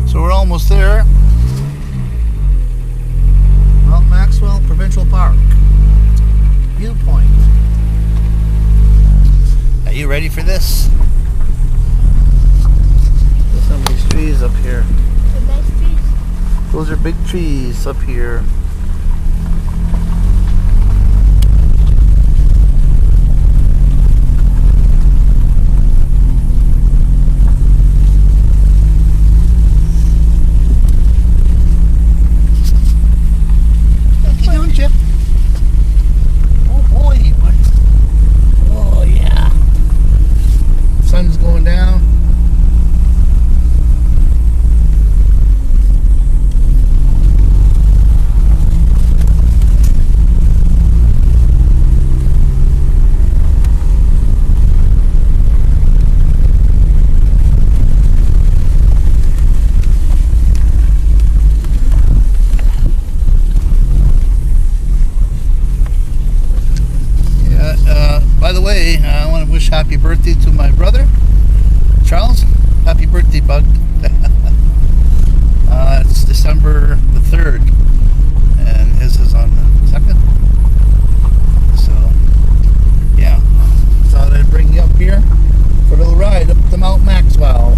So we're almost there. Mount Maxwell Provincial Park. Viewpoint. Are you ready for this? There's some of these trees up here. The nice trees. Those are big trees up here. Sun's going down. By the way, I want to wish happy birthday to my brother, Charles. Happy birthday, bud. It's December the 3rd, and his is on the 2nd. So, yeah. Thought I'd bring you up here for a little ride up to Mount Maxwell.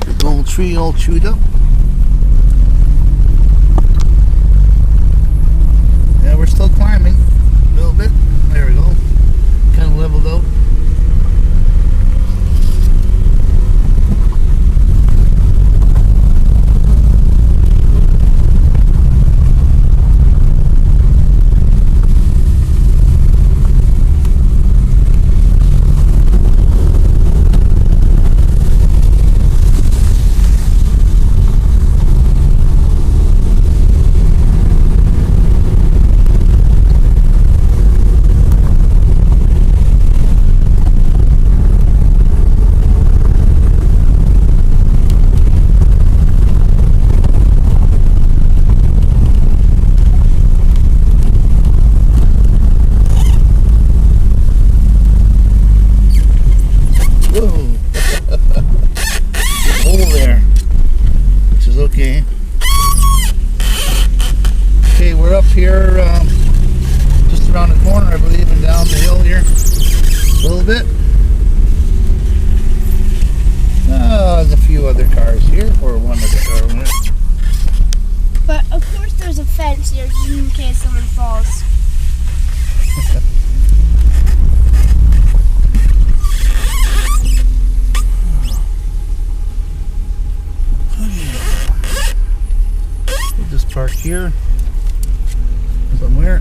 The old tree all chewed up. Yeah, we're still climbing a little bit. There we go. Kind of leveled out. Okay. Okay, we're up here just around the corner, I believe, and down the hill here a little bit. There's a few other cars here, or one other car. But of course there's a fence here just in case someone falls. Just park here somewhere,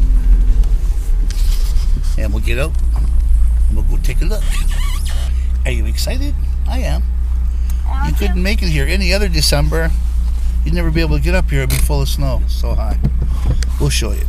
and we'll get out and we'll go take a look. Are you excited? I am. You couldn't make it here any other December. You'd never be able to get up here. It'd be full of snow so high. We'll show you.